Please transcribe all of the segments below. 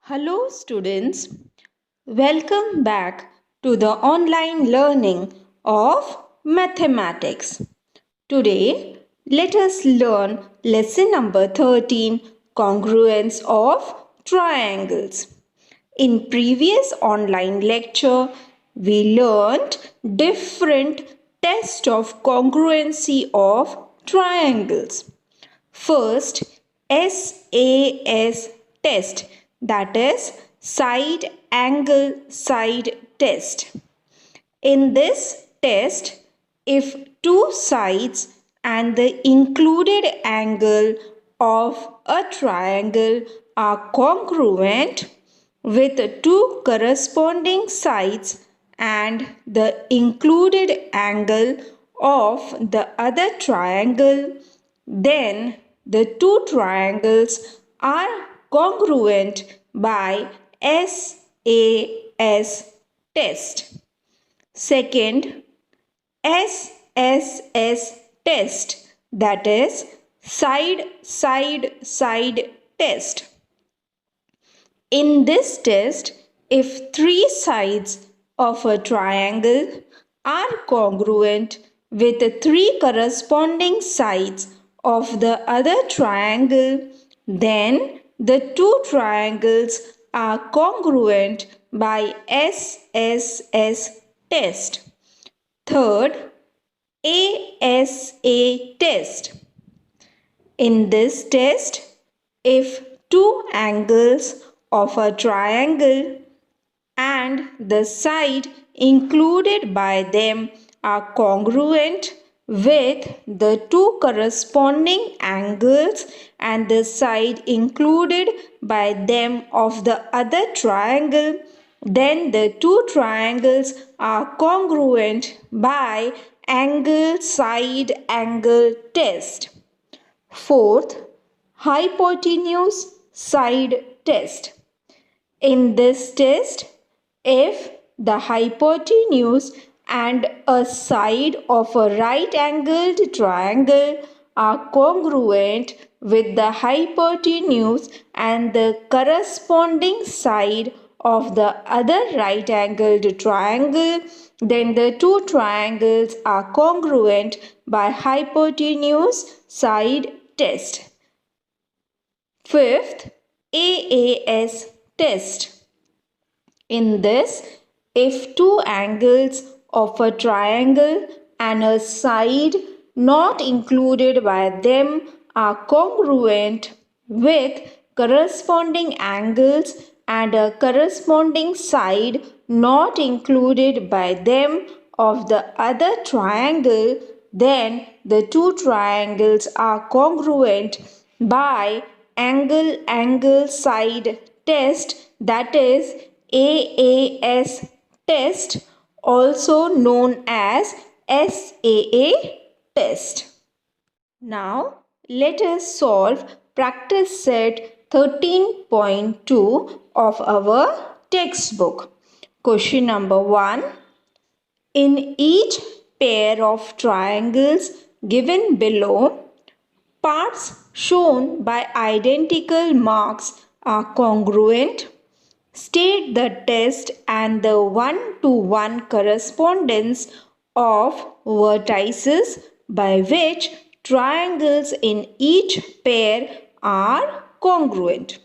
Hello students, welcome back to the online learning of mathematics. Today, let us learn lesson number 13, congruence of triangles. In previous online lecture, we learned different tests of congruency of triangles. First, SAS test, that is side angle side test. In this test, if two sides and the included angle of a triangle are congruent with two corresponding sides and the included angle of the other triangle, then the two triangles are congruent by SAS test. Second, SSS test, that is side test. In this test, if three sides of a triangle are congruent with the three corresponding sides of the other triangle, then the two triangles are congruent by SSS test. Third, ASA test. In this test, if two angles of a triangle and the side included by them are congruent with the two corresponding angles and the side included by them of the other triangle, then the two triangles are congruent by angle side angle test. Fourth, hypotenuse side test. In this test, if the hypotenuse and a side of a right angled triangle are congruent with the hypotenuse and the corresponding side of the other right angled triangle, then the two triangles are congruent by hypotenuse side test. Fifth, AAS test. In this, if two angles of a triangle and a side not included by them are congruent with corresponding angles and a corresponding side not included by them of the other triangle, then the two triangles are congruent by angle angle side test, that is AAS test, also known as SAA test. Now let us solve practice set 13.2 of our textbook. Question number 1. In each pair of triangles given below, parts shown by identical marks are congruent. State the test and the one-to-one correspondence of vertices by which triangles in each pair are congruent.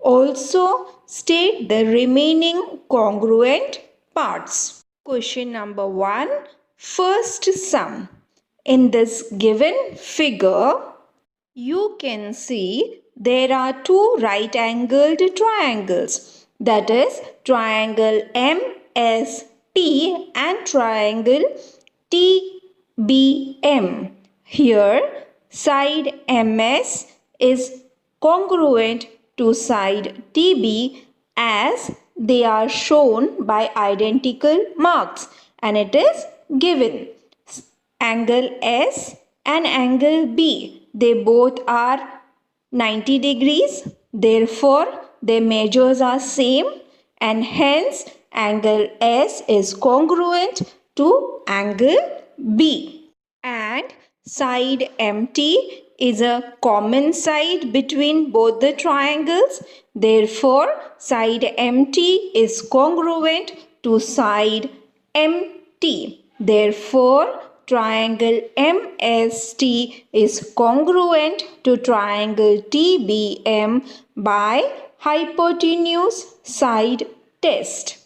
Also, state the remaining congruent parts. Question number 1. First sum. In this given figure, you can see there are two right-angled triangles, that is triangle MST and triangle TBM. Here, side MS is congruent to side TB as they are shown by identical marks and it is given. Angle S and angle B, they both are 90 degrees. Therefore, their measures are same and hence angle S is congruent to angle B. And Side empty is a common side between both the triangles. Therefore, side empty is congruent to side empty. Therefore, triangle MST is congruent to triangle TBM by hypotenuse side test.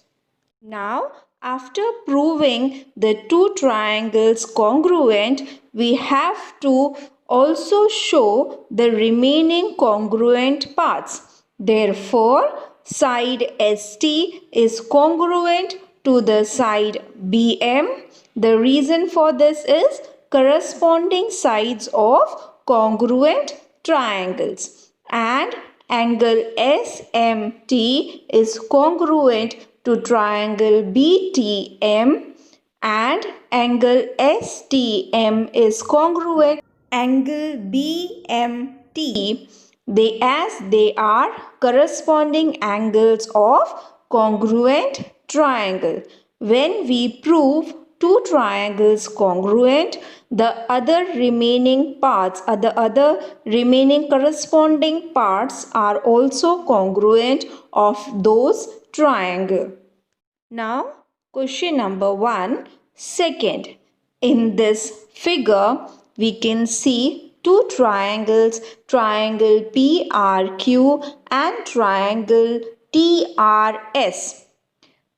Now, after proving the two triangles congruent, we have to also show the remaining congruent parts. Therefore, side ST is congruent to the side BM. The reason for this is corresponding sides of congruent triangles, and angle SMT is congruent to triangle BTM, and angle STM is congruent angle BMT, they are corresponding angles of congruent triangle. When we prove two triangles congruent, the other remaining parts or the other remaining corresponding parts are also congruent of those triangle. Now, question number 1, second. In this figure, we can see two triangles, triangle PRQ and triangle TRS.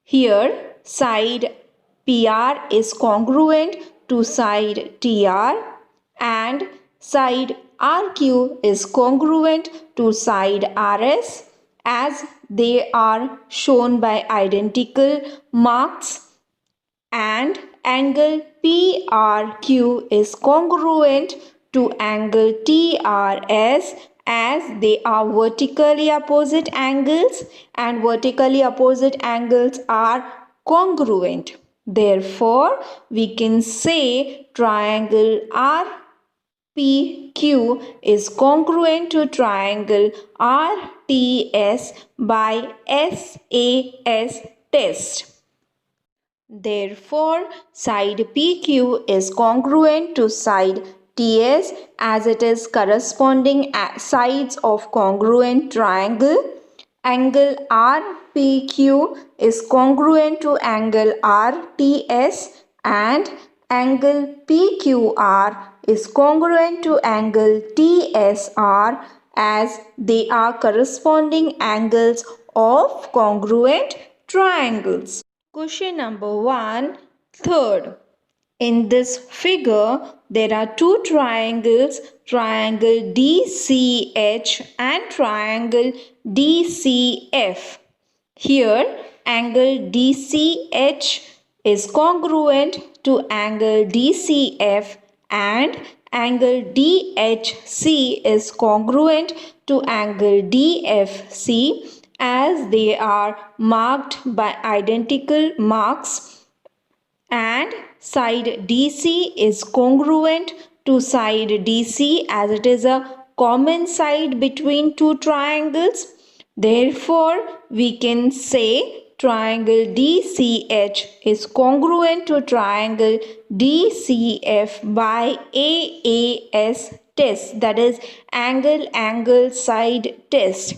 Here, side PR is congruent to side TR and side RQ is congruent to side RS, as they are shown by identical marks, and angle PRQ is congruent to angle TRS, as they are vertically opposite angles and vertically opposite angles are congruent. Therefore, we can say triangle RPQ is congruent to triangle RTS by SAS test. Therefore, side PQ is congruent to side TS, as it is corresponding sides of congruent triangle. Angle RPQ is congruent to angle RTS, and angle PQR is congruent to angle TSR, as they are corresponding angles of congruent triangles. Question number 1, third. In this figure, there are two triangles, triangle DCH and triangle DCF. Here, angle DCH is congruent to angle DCF, and angle DHC is congruent to angle DFC, as they are marked by identical marks, and side DC is congruent to side DC, as it is a common side between two triangles. Therefore, we can say triangle DCH is congruent to triangle DCF by AAS test, that is angle side test.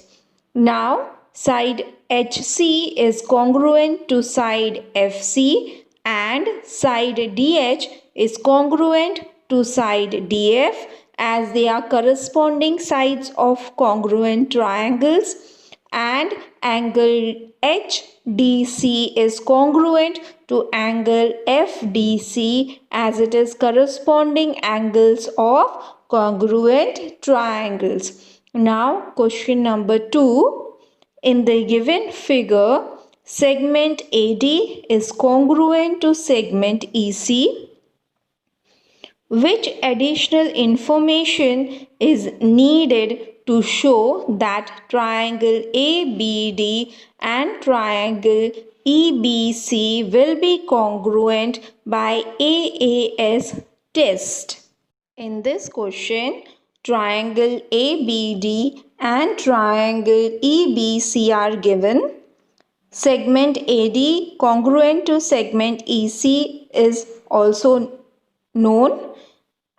Now, side HC is congruent to side FC, and side DH is congruent to side DF, as they are corresponding sides of congruent triangles, and angle HDC is congruent to angle FDC, as it is corresponding angles of congruent triangles. Now, question number 2. In the given figure, segment AD is congruent to segment EC. Which additional information is needed to show that triangle ABD and triangle EBC will be congruent by AAS test? In this question, triangle ABD and triangle EBC are given. Segment AD congruent to segment EC is also known,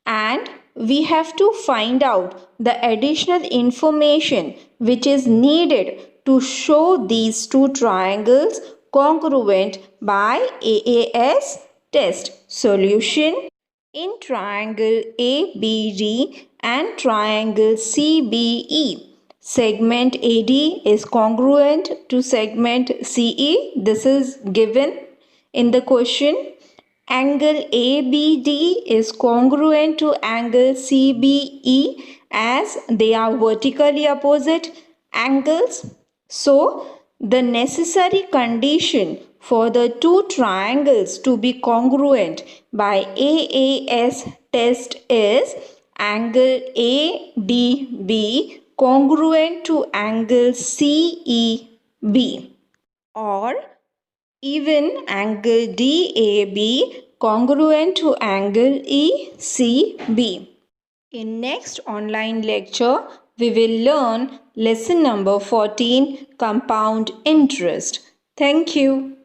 and we have to find out the additional information which is needed to show these two triangles congruent by AAS test. Solution: in triangle ABD and triangle CBE, segment AD is congruent to segment CE. This is given in the question. Angle ABD is congruent to angle CBE as they are vertically opposite angles. So, the necessary condition for the two triangles to be congruent by AAS test is angle ADB congruent to angle CEB, or even angle DAB congruent to angle ECB. In next online lecture, we will learn lesson number 14, compound interest. Thank you.